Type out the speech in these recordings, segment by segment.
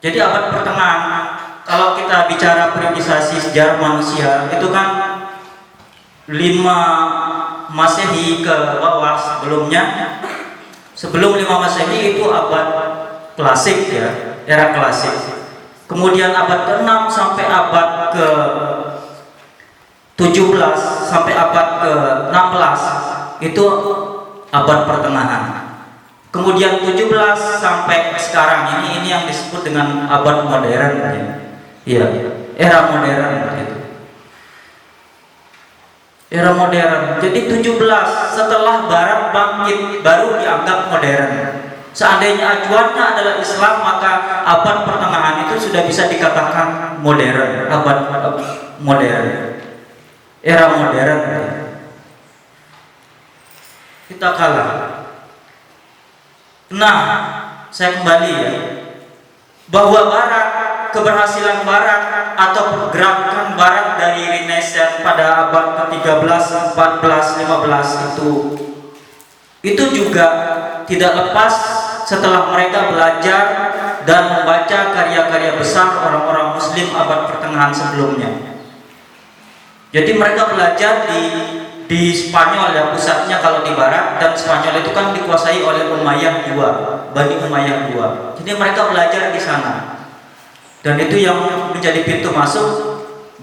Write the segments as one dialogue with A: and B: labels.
A: Jadi abad pertengahan, kalau kita bicara periodisasi sejarah manusia, itu kan 5 Masehi ke bawah sebelumnya. Sebelum 5 Masehi itu abad klasik ya, era klasik. Kemudian abad ke-6 sampai abad ke-17 sampai abad ke-16 itu abad pertengahan. Kemudian 17 sampai sekarang ini yang disebut dengan abad modern ya. Iya, era modern gitu. Era modern. Jadi 17 setelah barat bangkit baru dianggap modern. Seandainya acuannya adalah Islam, maka abad pertengahan itu sudah bisa dikatakan modern, abad modern. Era modern. Kita kalah. Nah, saya kembali ya, bahwa Barat, keberhasilan Barat atau pergerakan Barat dari Renaissance pada abad ke-13, 14, 15 itu juga tidak lepas setelah mereka belajar dan membaca karya-karya besar orang-orang Muslim abad pertengahan sebelumnya. Jadi mereka belajar di Spanyol ya, pusatnya kalau di barat, dan Spanyol itu kan dikuasai oleh Umayyah II, Bani Umayyah II. Jadi mereka belajar di sana, dan itu yang menjadi pintu masuk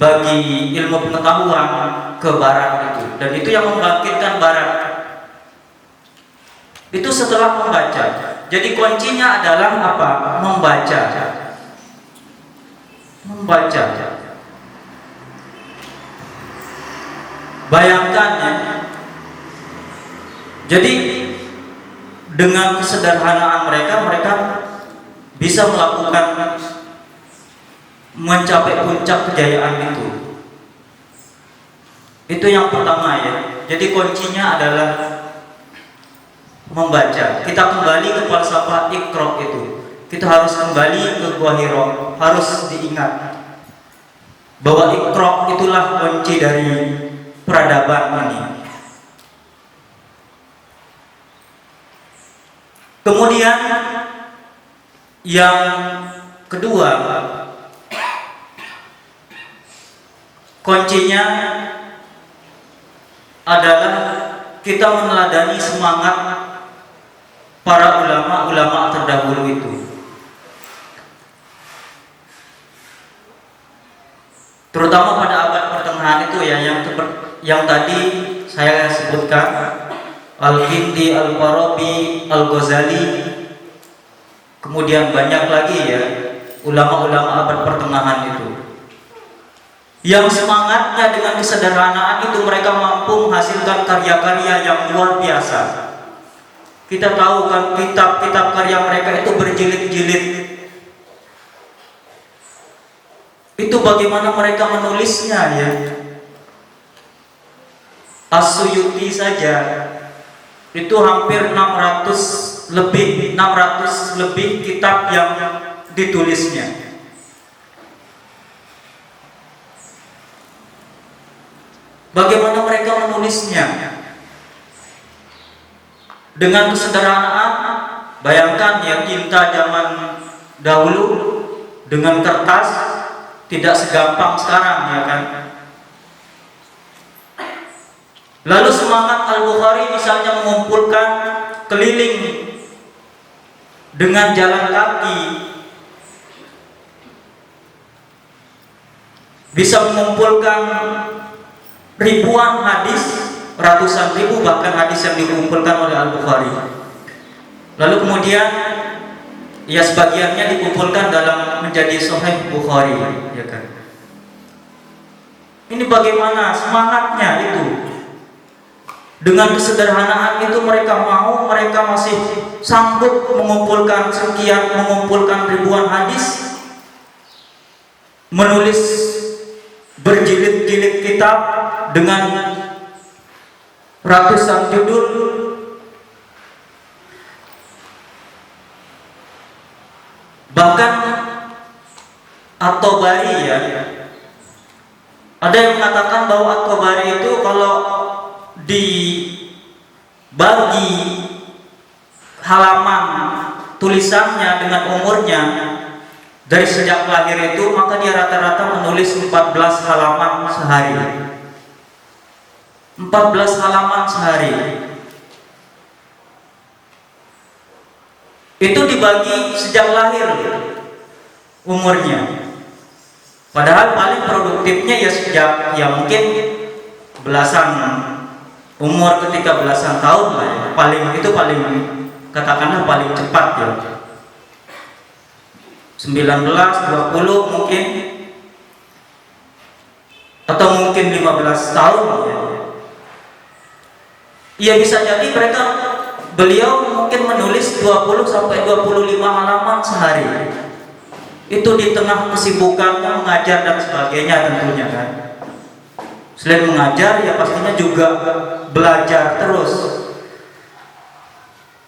A: bagi ilmu pengetahuan ke barat itu, dan itu yang membangkitkan barat. Itu setelah membaca. Jadi kuncinya adalah apa? Membaca. Membaca. Bayangkan ya. Jadi dengan kesederhanaan mereka bisa melakukan mencapai puncak kejayaan itu. Itu yang pertama ya. Jadi kuncinya adalah membaca. Kita kembali ke falsafah Iqra itu. Kita harus kembali ke Gua Hira. Harus diingat bahwa Iqra itulah kunci dari peradaban ini. Kemudian yang kedua, kuncinya adalah kita meneladani semangat para ulama-ulama terdahulu itu. Terutama pada abad pertengahan itu ya, yang tadi saya sebutkan, Al-Hindi, Al-Farabi, Al-Ghazali, kemudian banyak lagi ya ulama-ulama abad pertengahan itu, yang semangatnya dengan kesederhanaan itu mereka mampu menghasilkan karya-karya yang luar biasa. Kita tahu kan kitab-kitab karya mereka itu berjilid-jilid. Itu bagaimana mereka menulisnya ya. As-Suyuti saja itu hampir 600 lebih kitab yang ditulisnya. Bagaimana mereka menulisnya? Dengan kesederhanaan. Bayangkan ya, tinta zaman dahulu dengan kertas tidak segampang sekarang ya kan. Lalu semangat Al-Bukhari misalnya mengumpulkan keliling dengan jalan kaki, bisa mengumpulkan ribuan hadis, ratusan ribu bahkan hadis yang dikumpulkan oleh Al-Bukhari. Lalu kemudian ya sebagiannya dikumpulkan dalam menjadi Sahih Bukhari ya kan. Ini bagaimana semangatnya itu. Dengan kesederhanaan itu mereka masih sanggup mengumpulkan ribuan hadis, menulis berjilid-jilid kitab dengan ratusan judul. Bahkan At-Tabari ya, ada yang mengatakan bahwa At-Tabari itu kalau dibagi halaman tulisannya dengan umurnya, Dari sejak lahir itu maka dia rata-rata menulis 14 halaman sehari. 14 halaman sehari. Itu dibagi sejak lahir umurnya. Padahal paling produktifnya ya sejak mungkin belasan umur, ketika belasan tahun lah ya. Paling katakanlah paling cepat ya. 19, 20 mungkin, atau mungkin 15 tahun ya. Ya bisa jadi beliau mungkin menulis 20 sampai 25 halaman sehari. Itu di tengah kesibukannya mengajar dan sebagainya tentunya kan. Selain mengajar ya pastinya juga belajar terus.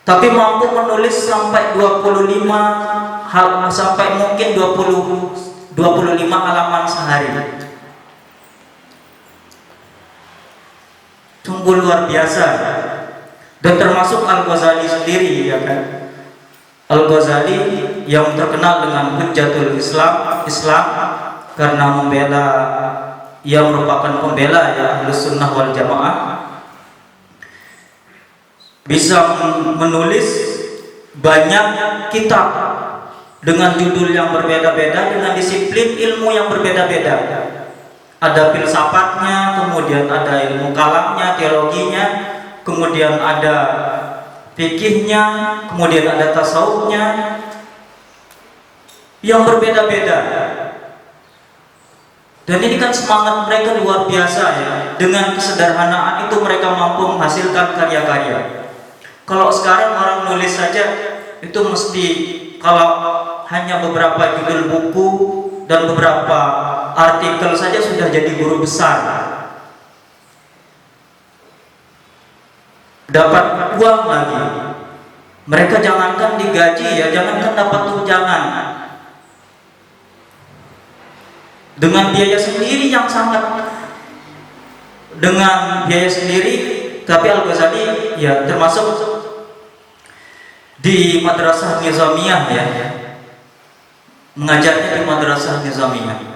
A: Tapi mampu menulis sampai 25 sampai mungkin 25 halaman sehari. Sungguh luar biasa. Dan termasuk Al-Ghazali sendiri ya kan. Al-Ghazali yang terkenal dengan Hujjatul Islam karena merupakan pembela ya Ahlus Sunnah wal Jamaah, bisa menulis banyak kitab dengan judul yang berbeda-beda, dengan disiplin ilmu yang berbeda-beda. Ada filsafatnya, kemudian ada ilmu kalamnya, teologinya, kemudian ada fikihnya, kemudian ada tasawufnya yang berbeda-beda. Dan ini kan semangat mereka luar biasa ya. Dengan kesederhanaan itu mereka mampu menghasilkan karya-karya. Kalau sekarang orang nulis saja itu mesti, kalau hanya beberapa judul buku dan beberapa artikel saja sudah jadi guru besar, dapat uang lagi. Mereka jangankan digaji ya, jangankan dapat tunjangan, dengan biaya sendiri yang sangat, dengan biaya sendiri. Tapi Al-Ghazali ya termasuk di Madrasah Nizamiyah ya, mengajarnya di Madrasah Nizamiyah.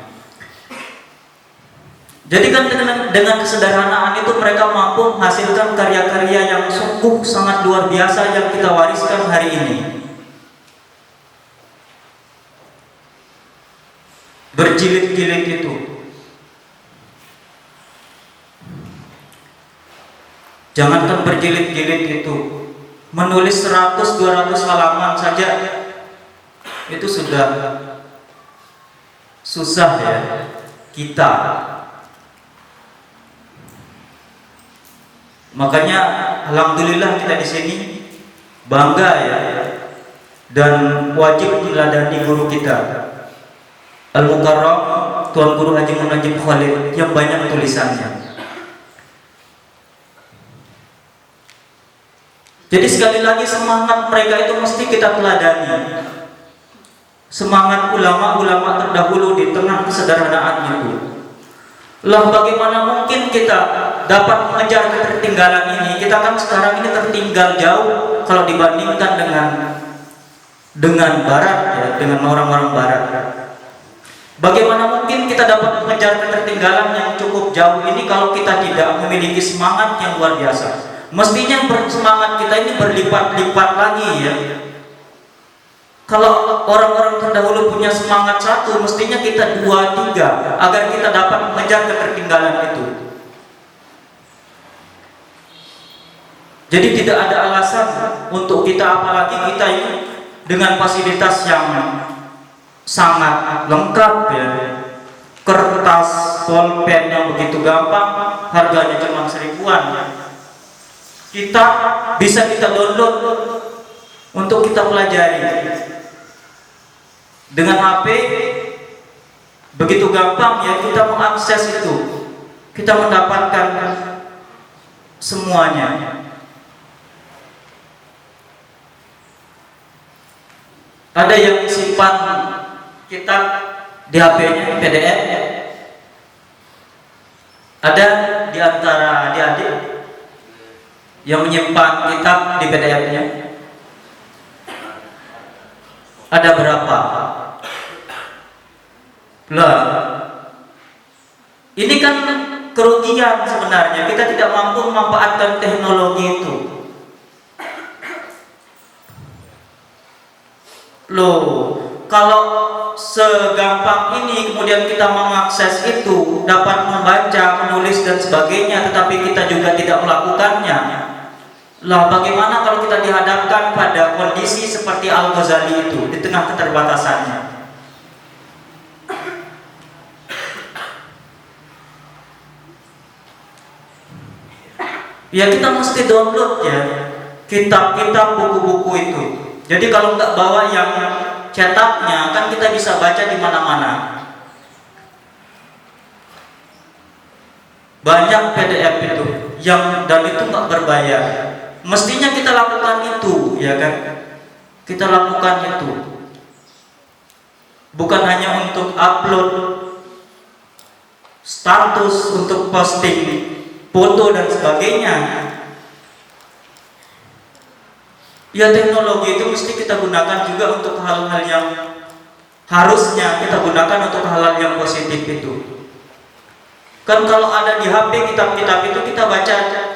A: Jadi kan dengan kesederhanaan itu mereka mampu menghasilkan karya-karya yang sungguh sangat luar biasa yang kita wariskan hari ini. Berjilid-jilid itu. Jangankan berjilid-jilid itu, menulis 100-200 halaman saja itu sudah susah ya kita. Makanya alhamdulillah kita di sini bangga ya, dan wajib meneladani guru kita Al-Mukarram Tuan Guru Haji Munajib Khalid yang banyak tulisannya. Jadi sekali lagi semangat mereka itu mesti kita teladani. Semangat ulama-ulama terdahulu di tengah kesederhanaan itu. Lah bagaimana mungkin kita dapat mengejar ketertinggalan ini? Kita kan sekarang ini tertinggal jauh kalau dibandingkan dengan barat ya, dengan orang-orang barat. Bagaimana mungkin kita dapat mengejar ketertinggalan yang cukup jauh ini kalau kita tidak memiliki semangat yang luar biasa? Mestinya semangat kita ini berlipat-lipat lagi ya. Kalau orang-orang terdahulu punya semangat satu, mestinya kita 2, 3 agar kita dapat mengejar ketertinggalan itu. Jadi tidak ada alasan untuk kita, apalagi kita ini dengan fasilitas yang sangat lengkap ya, kertas, pulpen yang begitu gampang, harganya cuma 1000-an ya. Kita bisa kita download untuk kita pelajari. Dengan HP begitu gampang ya kita mengakses itu, kita mendapatkan semuanya. Ada yang simpan kitab di HP-nya PDF, ada di antara adik-adik yang menyimpan kitab di PDF-nya. Ada berapa? Lah, ini kan kerugian sebenarnya. Kita tidak mampu memanfaatkan teknologi itu. Loh, kalau segampang ini kemudian kita mengakses itu, dapat membaca, menulis dan sebagainya, tetapi kita juga tidak melakukannya. Lah, bagaimana kalau kita dihadapkan pada kondisi seperti Al-Ghazali itu di tengah keterbatasannya? Ya, kita mesti download ya kitab-kitab, buku-buku itu. Jadi kalau nggak bawa yang cetaknya, kan kita bisa baca di mana-mana. Banyak PDF itu dan itu nggak berbayar. Mestinya kita lakukan itu, ya kan? Kita lakukan itu. Bukan hanya untuk upload status, untuk posting foto dan sebagainya. Ya, teknologi itu mesti kita gunakan juga untuk hal-hal yang harusnya kita gunakan untuk hal-hal yang positif itu. Kan kalau ada di HP kitab-kitab itu kita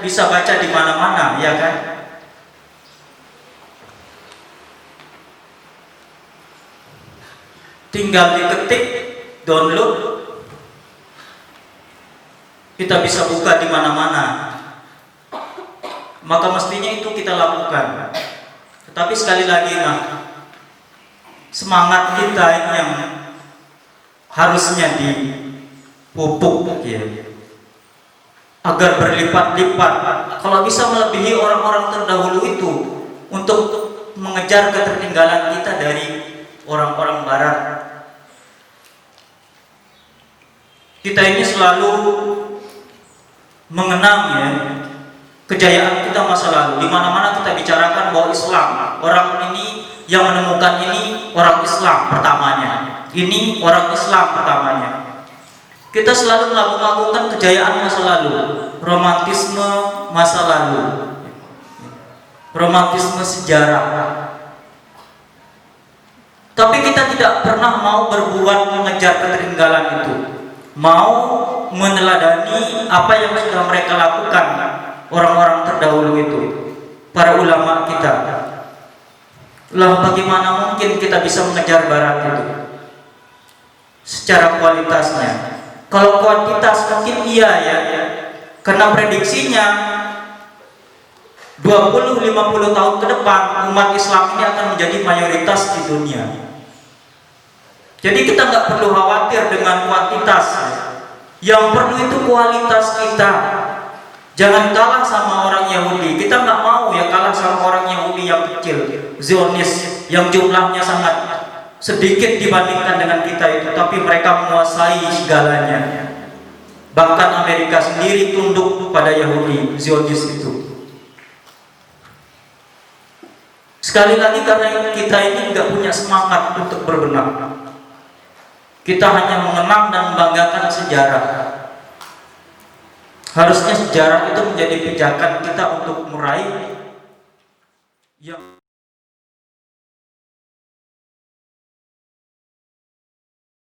A: bisa baca di mana-mana, ya kan? Tinggal diketik, download, kita bisa buka di mana-mana. Maka mestinya itu kita lakukan. Tetapi sekali lagi, semangat kita ini yang harusnya dipupuk ya, agar berlipat-lipat. Kalau bisa melebihi orang-orang terdahulu itu untuk mengejar ketertinggalan kita dari orang-orang barat. Kita ini selalu mengenang ya kejayaan kita masa lalu. Di mana-mana kita bicarakan bahwa Islam, orang ini yang menemukan ini orang Islam pertamanya. Ini orang Islam pertamanya. Kita selalu melakukan kejayaan masa lalu, romantisme masa lalu, romantisme sejarah. Tapi kita tidak pernah mau berbuat mengejar ketertinggalan itu, mau meneladani apa yang sudah mereka lakukan orang-orang terdahulu itu, para ulama kita. Lah, bagaimana mungkin kita bisa mengejar barat itu secara kualitasnya? Kalau kuantitas mungkin iya ya, karena prediksinya 20-50 tahun ke depan umat Islam ini akan menjadi mayoritas di dunia. Jadi kita nggak perlu khawatir dengan kuantitas, yang perlu itu kualitas kita. Jangan kalah sama orang Yahudi. Kita nggak mau ya kalah sama orang Yahudi yang kecil, Zionis, yang jumlahnya sangat sedikit dibandingkan dengan kita itu, tapi mereka menguasai segalanya. Bahkan Amerika sendiri tunduk pada Yahudi, Zionis itu. Sekali lagi, karena kita ini nggak punya semangat untuk berbenah. Kita hanya mengenang dan membanggakan sejarah. Harusnya sejarah itu menjadi pijakan kita untuk meraih yang